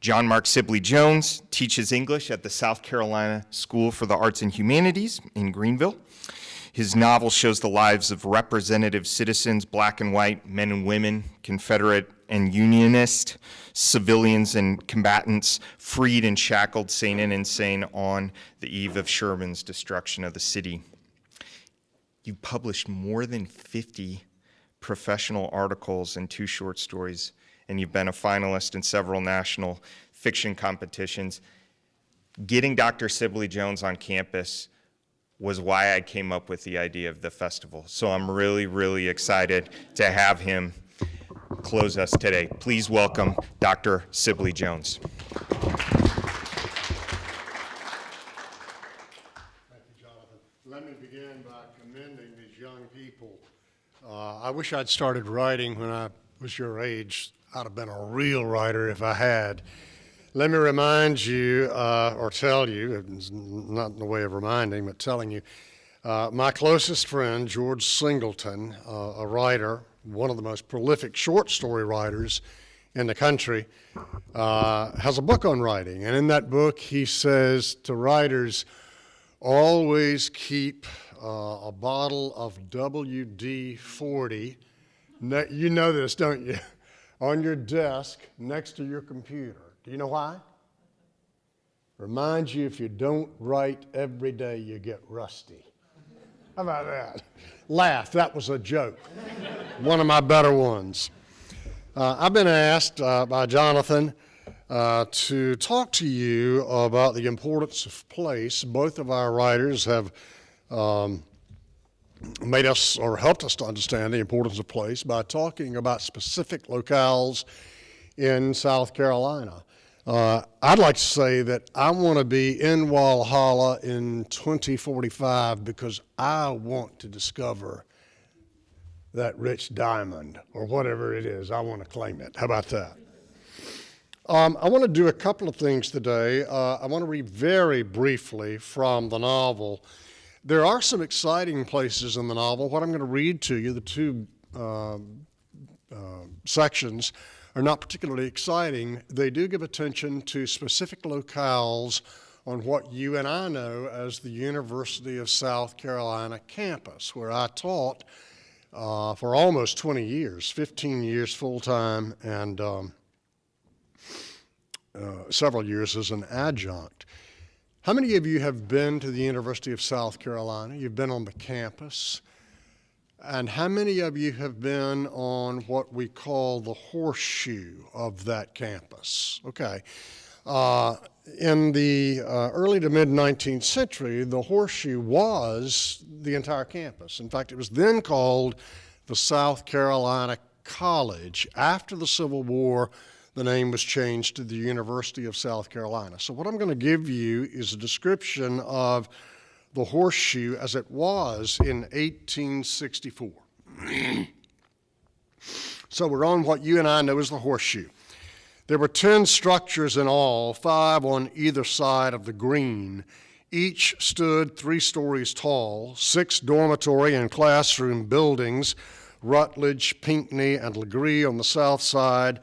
John Mark Sibley-Jones teaches English at the South Carolina School for the Arts and Humanities in Greenville. His novel shows the lives of representative citizens, black and white, men and women, Confederate and Unionist, civilians and combatants, freed and shackled, sane and insane, on the eve of Sherman's destruction of the city. You published more than 50 professional articles and 2 short stories, and you've been a finalist in several national fiction competitions. Getting Dr. Sibley-Jones on campus was why I came up with the idea of the festival. So I'm really, really excited to have him close us today. Please welcome Dr. Sibley-Jones. Thank you, Jonathan. Let me begin by commending these young people. I wish I'd started writing when I was your age. I'd have been a real writer if I had. Let me remind you, or tell you, it's not in the way of reminding, but telling you, my closest friend, George Singleton, a writer, one of the most prolific short story writers in the country, has a book on writing. And in that book, he says to writers, always keep a bottle of WD-40, you know this, don't you, on your desk next to your computer. Do you know why? Reminds you if you don't write every day, you get rusty. How about that? Laugh, that was a joke. One of my better ones. I've been asked by Jonathan to talk to you about the importance of place. Both of our writers have made us or helped us to understand the importance of place by talking about specific locales in South Carolina. I'd like to say that I want to be in Walhalla in 2045 because I want to discover that rich diamond or whatever it is. I want to claim it. How about that? I want to do a couple of things today. I want to read very briefly from the novel. There are some exciting places in the novel. What I'm going to read to you, the 2 sections, are not particularly exciting. They do give attention to specific locales on what you and I know as the University of South Carolina campus, where I taught for almost 20 years, 15 years full-time, and several years as an adjunct. How many of you have been to the University of South Carolina? You've been on the campus. And how many of you have been on what we call the horseshoe of that campus? Okay. In the early to mid-19th century, the horseshoe was the entire campus. In fact, it was then called the South Carolina College. After the Civil War, the name was changed to the University of South Carolina. So what I'm going to give you is a description of the horseshoe as it was in 1864. So we're on what you and I know as the horseshoe. There were 10 structures in all, 5 on either side of the green. Each stood 3 stories tall, 6 dormitory and classroom buildings, Rutledge, Pinckney, and Legree on the south side.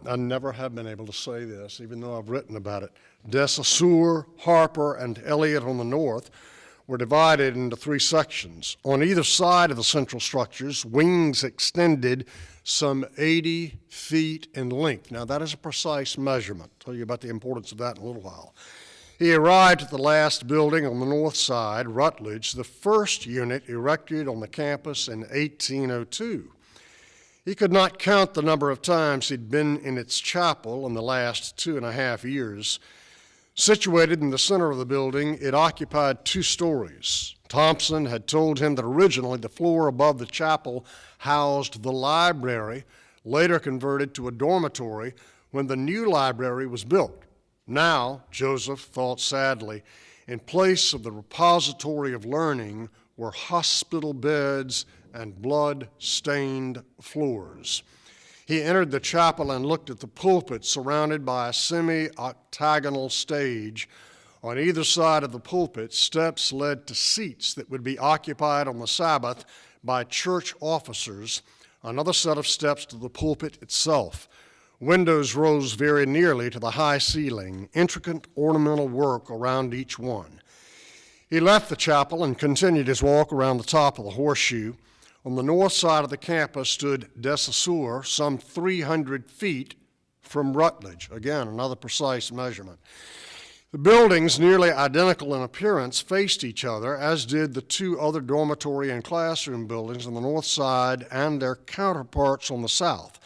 I never have been able to say this, even though I've written about it. De Saussure, Harper, and Eliot on the north were divided into 3 sections. On either side of the central structures, wings extended some 80 feet in length. Now, that is a precise measurement. I'll tell you about the importance of that in a little while. He arrived at the last building on the north side, Rutledge, the first unit erected on the campus in 1802. He could not count the number of times he'd been in its chapel in the last 2.5 years. Situated in the center of the building, it occupied 2 stories. Thompson had told him that originally the floor above the chapel housed the library, later converted to a dormitory when the new library was built. Now, Joseph thought sadly, in place of the repository of learning were hospital beds and blood-stained floors. He entered the chapel and looked at the pulpit surrounded by a semi-octagonal stage. On either side of the pulpit, steps led to seats that would be occupied on the Sabbath by church officers, another set of steps to the pulpit itself. Windows rose very nearly to the high ceiling, intricate ornamental work around each one. He left the chapel and continued his walk around the top of the horseshoe. On the north side of the campus stood de Saussure, some 300 feet from Rutledge. Again, another precise measurement. The buildings, nearly identical in appearance, faced each other, as did the two other dormitory and classroom buildings on the north side and their counterparts on the south.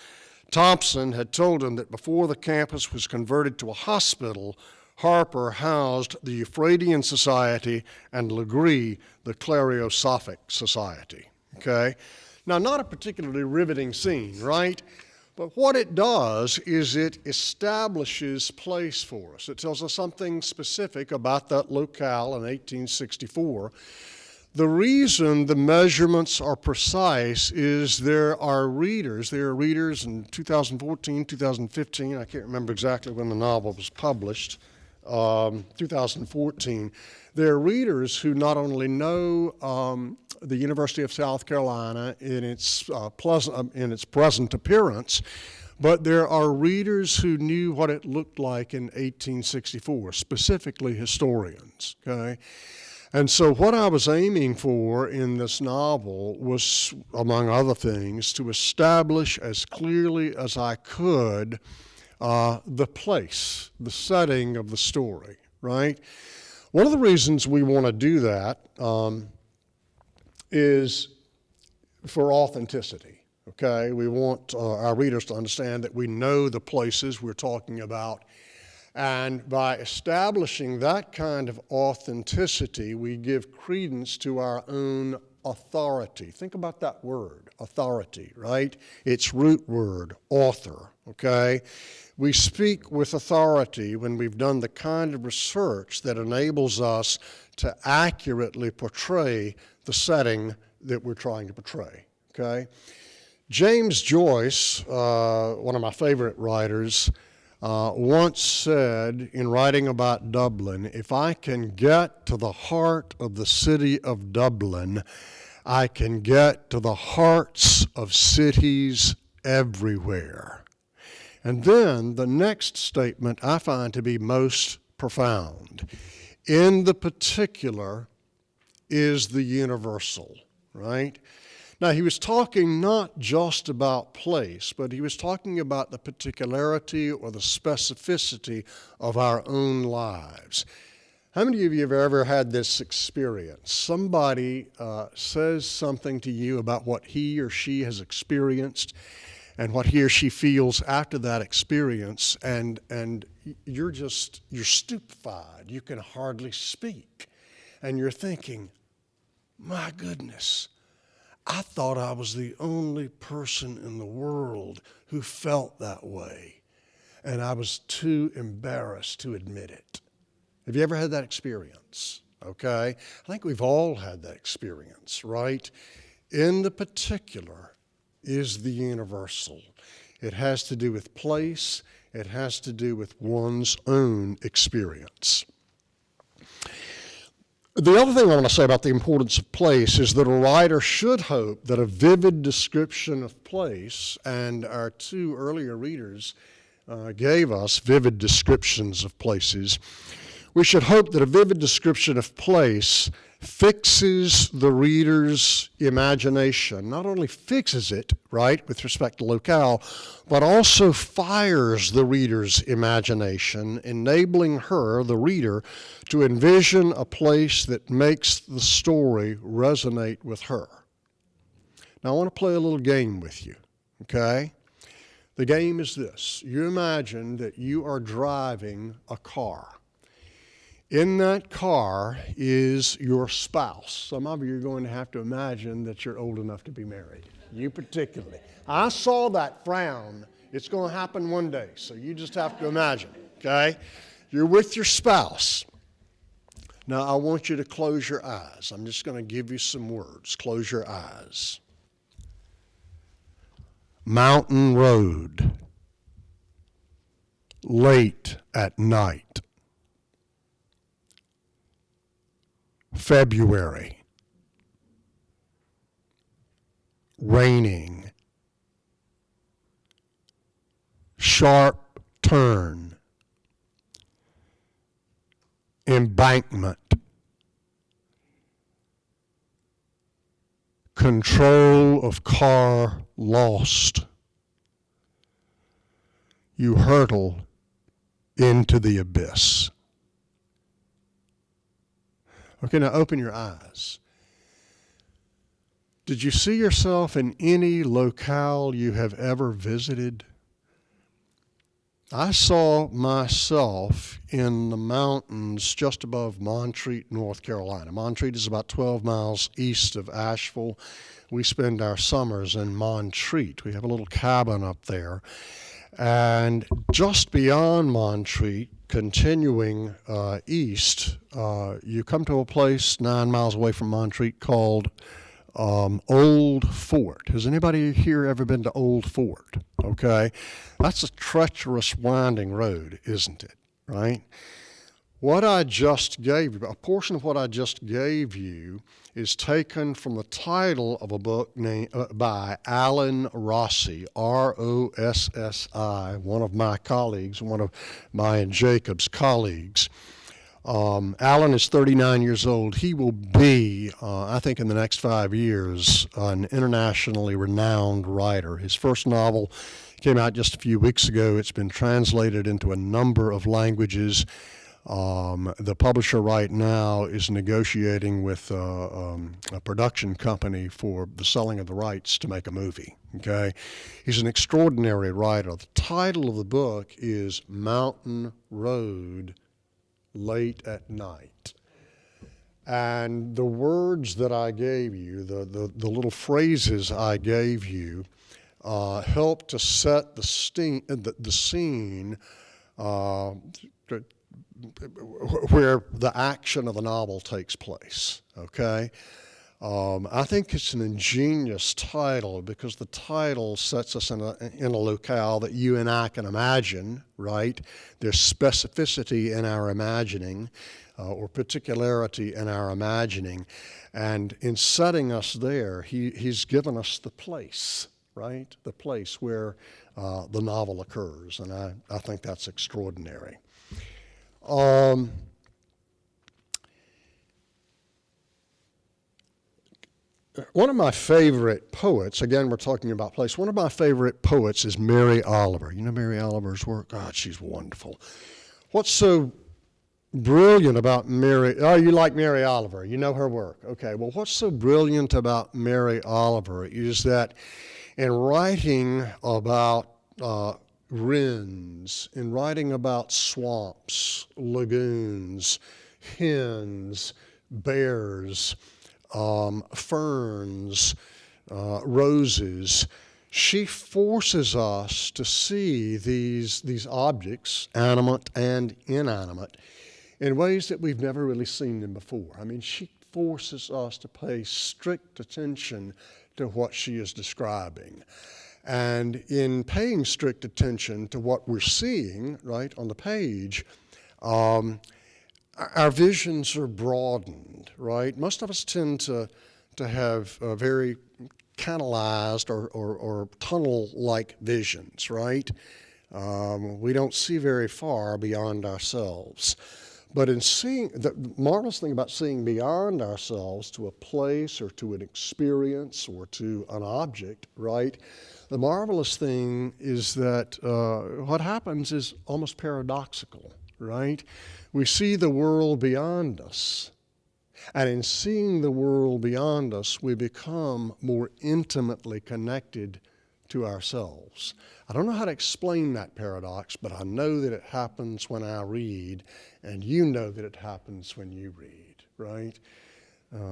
Thompson had told him that before the campus was converted to a hospital, Harper housed the Euphratean Society and Legree the Clariosophic Society. Okay? Now, not a particularly riveting scene, right? But what it does is it establishes place for us. It tells us something specific about that locale in 1864. The reason the measurements are precise is there are readers in 2014, 2015, I can't remember exactly when the novel was published, 2014. There are readers who not only know the University of South Carolina in its present appearance, but there are readers who knew what it looked like in 1864, specifically historians, okay? And so what I was aiming for in this novel was, among other things, to establish as clearly as I could the place, the setting of the story, right? One of the reasons we want to do that is for authenticity, okay? We want our readers to understand that we know the places we're talking about, and by establishing that kind of authenticity, we give credence to our own authority. Think about that word, authority, right? Its root word, author, okay? We speak with authority when we've done the kind of research that enables us to accurately portray the setting that we're trying to portray, okay? James Joyce, one of my favorite writers, once said in writing about Dublin, if I can get to the heart of the city of Dublin, I can get to the hearts of cities everywhere. And then the next statement I find to be most profound. In the particular is the universal, right? Now, he was talking not just about place, but he was talking about the particularity or the specificity of our own lives. How many of you have ever had this experience? Somebody says something to you about what he or she has experienced and what he or she feels after that experience, and you're stupefied. You can hardly speak. And you're thinking, my goodness, I thought I was the only person in the world who felt that way, and I was too embarrassed to admit it. Have you ever had that experience? Okay? I think we've all had that experience, right? In the particular is the universal. It has to do with place. It has to do with one's own experience. The other thing I want to say about the importance of place is that a writer should hope that a vivid description of place, and our two earlier readers gave us vivid descriptions of places, we should hope that a vivid description of place fixes the reader's imagination, not only fixes it, right, with respect to locale, but also fires the reader's imagination, enabling her, the reader, to envision a place that makes the story resonate with her. Now, I want to play a little game with you, okay? The game is this. You imagine that you are driving a car. In that car is your spouse. Some of you are going to have to imagine that you're old enough to be married. You particularly. I saw that frown. It's going to happen one day, so you just have to imagine, okay? You're with your spouse. Now, I want you to close your eyes. I'm just going to give you some words. Close your eyes. Mountain road. Late at night. February. Raining. sharp turn, embankment, control of car lost. You hurtle into the abyss. Okay, now open your eyes. Did you see yourself in any locale you have ever visited? I saw myself in the mountains just above Montreat, North Carolina. Montreat is about 12 miles east of Asheville. We spend our summers in Montreat. We have a little cabin up there. And just beyond Montreat, continuing east, you come to a place 9 miles away from Montreat called Old Fort. Has anybody here ever been to Old Fort? Okay. That's a treacherous, winding road, isn't it? Right? What I just gave you, a portion of what I just gave you, is taken from the title of a book by Alan Rossi, R-O-S-S-I, one of my colleagues, one of my and Jacob's colleagues. Alan is 39 years old. He will be, I think in the next 5 years, an internationally renowned writer. His first novel came out just a few weeks ago. It's been translated into a number of languages. The publisher right now is negotiating with a production company for the selling of the rights to make a movie. Okay, he's an extraordinary writer. The title of the book is Mountain Road, Late at Night. And the words that I gave you, the little phrases I gave you, help to set the scene where the action of the novel takes place, okay? I think it's an ingenious title because the title sets us in a locale that you and I can imagine, right? There's specificity in our imagining or particularity in our imagining. And in setting us there, he's given us the place, right? The place where the novel occurs. And I think that's extraordinary. One of my favorite poets, again, we're talking about place, one of my favorite poets is Mary Oliver. You know Mary Oliver's work? God, she's wonderful. What's so brilliant about Mary? Oh, you like Mary Oliver. You know her work. Okay, well, what's so brilliant about Mary Oliver is that in writing about wrens, in writing about swamps, lagoons, hens, bears, ferns, roses, she forces us to see these objects, animate and inanimate, in ways that we've never really seen them before. I mean, she forces us to pay strict attention to what she is describing. And in paying strict attention to what we're seeing, right, on the page, our visions are broadened, right? Most of us tend to have very canalized or tunnel-like visions, right? We don't see very far beyond ourselves. But in seeing, the marvelous thing about seeing beyond ourselves to a place or to an experience or to an object, right? The marvelous thing is that what happens is almost paradoxical, right? We see the world beyond us, and in seeing the world beyond us, we become more intimately connected to ourselves. I don't know how to explain that paradox, but I know that it happens when I read, and you know that it happens when you read, right?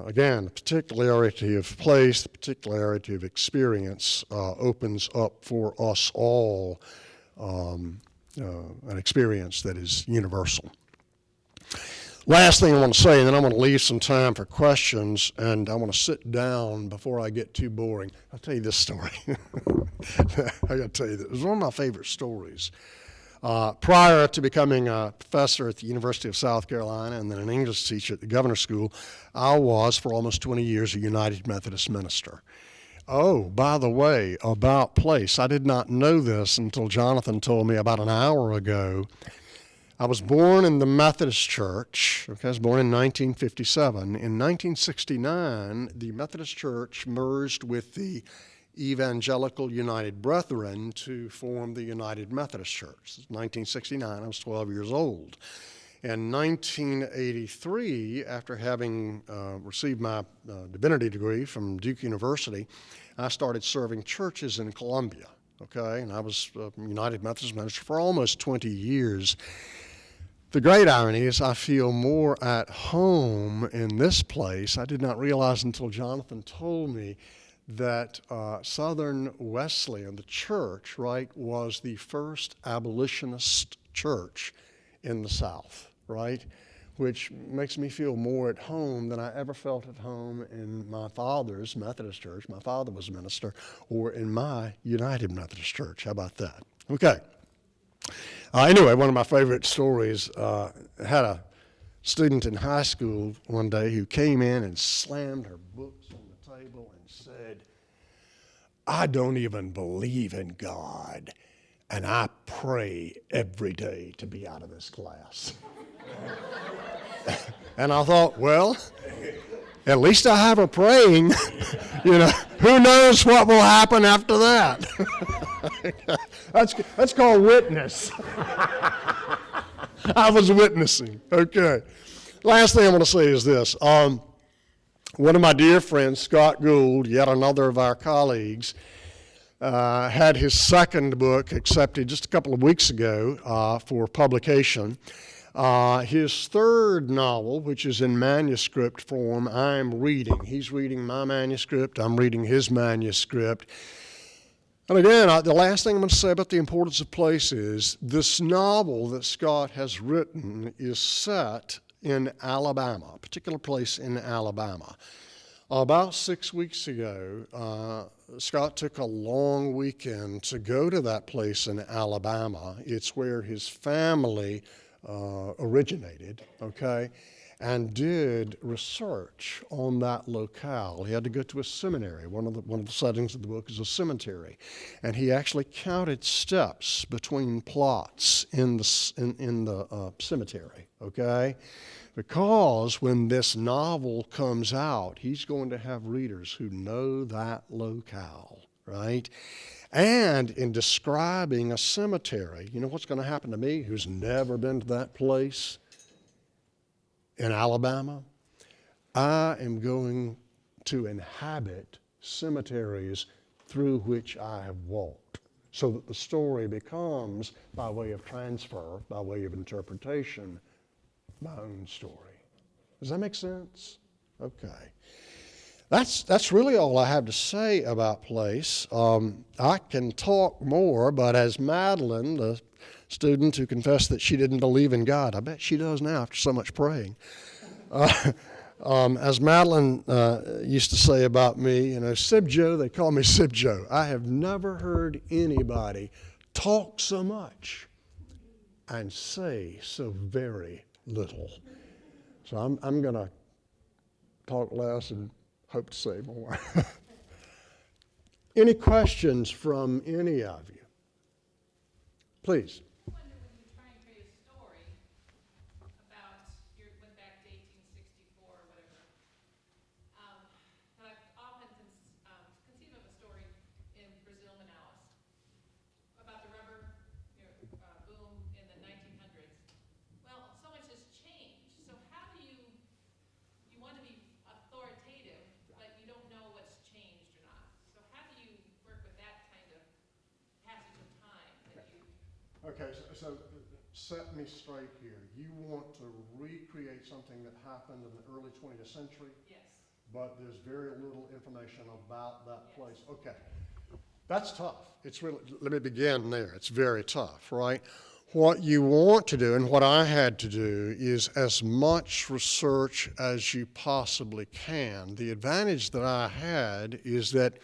Again, the particularity of place, the particularity of experience opens up for us all an experience that is universal. Last thing I want to say, and then I want to leave some time for questions, and I want to sit down before I get too boring. I'll tell you this story. I got to tell you this. It was one of my favorite stories. Prior to becoming a professor at the University of South Carolina and then an English teacher at the Governor's School, I was, for almost 20 years, a United Methodist minister. Oh, by the way, about place. I did not know this until Jonathan told me about an hour ago. I was born in the Methodist Church. Okay, I was born in 1957. In 1969, the Methodist Church merged with the Evangelical United Brethren to form the United Methodist Church. 1969, I was 12 years old. In 1983, after having received my divinity degree from Duke University, I started serving churches in Columbia, okay? And I was United Methodist minister for almost 20 years. The great irony is I feel more at home in this place. I did not realize until Jonathan told me that Southern Wesleyan, the church, right, was the first abolitionist church in the South, right, which makes me feel more at home than I ever felt at home in my father's Methodist church. My father was a minister, or in my United Methodist church. How about that? Okay. Anyway, one of my favorite stories, had a student in high school one day who came in and slammed her books on the table and said, "I don't even believe in God, and I pray every day to be out of this class." And I thought, well, at least I have her praying. You know, who knows what will happen after that? That's called witness. I was witnessing. Okay. Last thing I want to say is this. One of my dear friends, Scott Gould, yet another of our colleagues, had his second book accepted just a couple of weeks ago for publication. His third novel, which is in manuscript form, I'm reading. He's reading my manuscript. I'm reading his manuscript. And again, the last thing I'm going to say about the importance of place is this novel that Scott has written is set in Alabama, a particular place in Alabama. About 6 weeks ago, Scott took a long weekend to go to that place in Alabama. It's where his family originated, okay, and did research on that locale. He had to go to a seminary. One of the settings of the book is a cemetery, and he actually counted steps between plots in the cemetery, okay, because when this novel comes out, he's going to have readers who know that locale, right? And in describing a cemetery, you know what's going to happen to me who's never been to that place in Alabama? I am going to inhabit cemeteries through which I have walked, so that the story becomes, by way of transfer, by way of interpretation, my own story. Does that make sense? Okay. That's really all I have to say about place. I can talk more, but as Madeline, the student who confessed that she didn't believe in God, I bet she does now after so much praying. As Madeline used to say about me, you know, Sib Joe, they call me Sib Joe. I have never heard anybody talk so much and say so very little. So I'm going to talk less and hope to say more. Any questions from any of you? Please. I wonder when you try and create a story about, you went back to 1864 or whatever, and I've often conceived of a story in Brazil, Manaus, about the rubber boom in the 1900s. Well, so much has changed. So how do you want to be authoritative, but you don't know what's changed or not. So how do you work with that kind of passage of time that you... Okay, so set me straight here. You want to recreate something that happened in the early 20th century? Yes. But there's very little information about that place. Okay, that's tough. It's really, let me begin there. It's very tough, right? What you want to do, and what I had to do, is as much research as you possibly can. The advantage that I had is that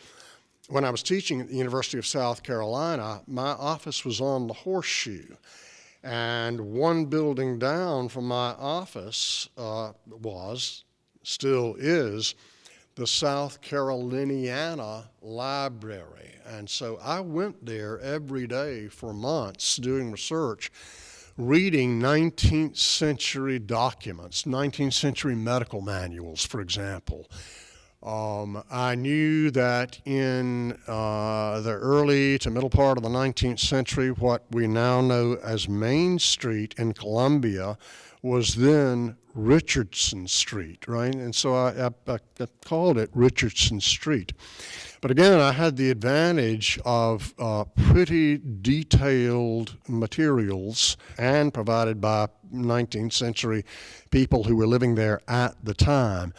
when I was teaching at the University of South Carolina, my office was on the Horseshoe. And one building down from my office still is, the South Caroliniana Library. And so I went there every day for months doing research, reading 19th century documents, 19th century medical manuals, for example. I knew that in the early to middle part of the 19th century, what we now know as Main Street in Columbia was then Richardson Street, right? And so I called it Richardson Street. But again, I had the advantage of pretty detailed materials and provided by 19th century people who were living there at the time.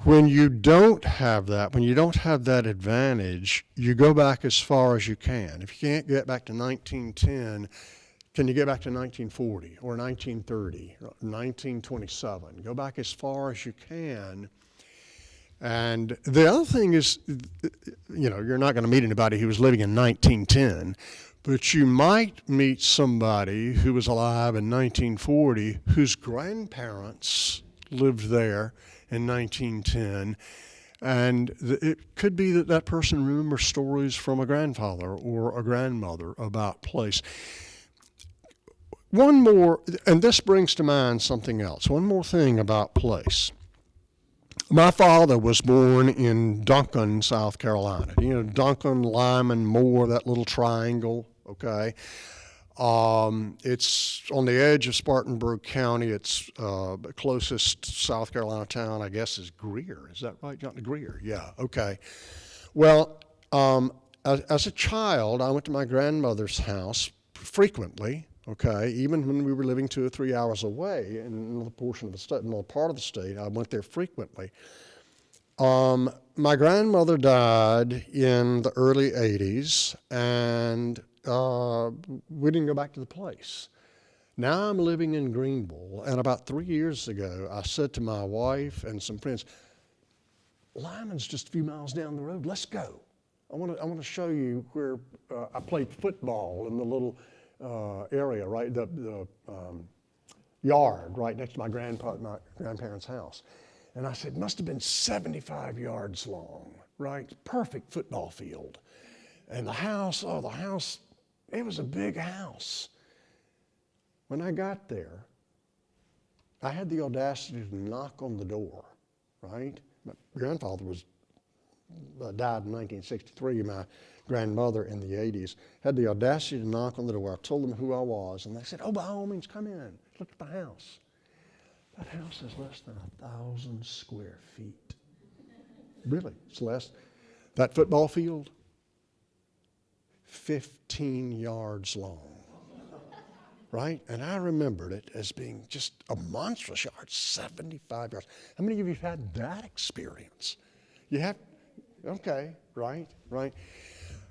When you don't have that, when you don't have that advantage, you go back as far as you can. If you can't get back to 1910, can you get back to 1940 or 1930 or 1927? Go back as far as you can. And the other thing is, you're not going to meet anybody who was living in 1910, but you might meet somebody who was alive in 1940 whose grandparents lived there in 1910, and it could be that that person remembers stories from a grandfather or a grandmother about place. One more, and this brings to mind something else, one more thing about place. My father was born in Duncan, South Carolina. Duncan, Lyman, Moore, that little triangle, okay? It's on the edge of Spartanburg County. It's the closest South Carolina town, I guess, is Greer. Is that right, John? Greer, yeah, okay. Well, as a child, I went to my grandmother's house frequently, okay? Even when we were living 2 or 3 hours away in another portion of the state, another part of the state, I went there frequently. My grandmother died in the early 80s, and we didn't go back to the place. Now I'm living in Greenville, and about 3 years ago, I said to my wife and some friends, Lyman's just a few miles down the road. Let's go. I want to show you where I played football in the little area, right, the yard right next to my grandparents' house. And I said, must have been 75 yards long, right? Perfect football field. And the house, it was a big house. When I got there, I had the audacity to knock on the door, right? My grandfather died in 1963, my grandmother in the 80s. Had the audacity to knock on the door. I told them who I was, and they said, oh, by all means, come in. Look at the house. That house is less than 1,000 square feet. Really, it's less. That football field, 15 yards long, right? And I remembered it as being just a monstrous yard, 75 yards. How many of you have had that experience? You have? Okay, right.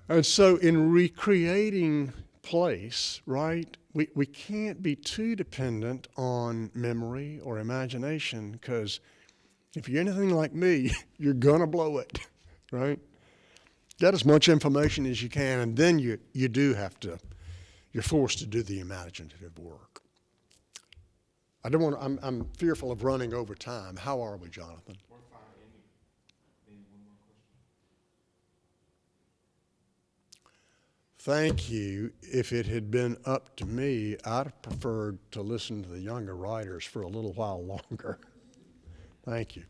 And so in recreating place, right, we can't be too dependent on memory or imagination, because if you're anything like me, you're going to blow it, right? Get as much information as you can, and then you're forced to do the imaginative work. I'm fearful of running over time. How are we, Jonathan? We're fine. Maybe one more question. Thank you. If it had been up to me, I'd have preferred to listen to the younger writers for a little while longer. Thank you.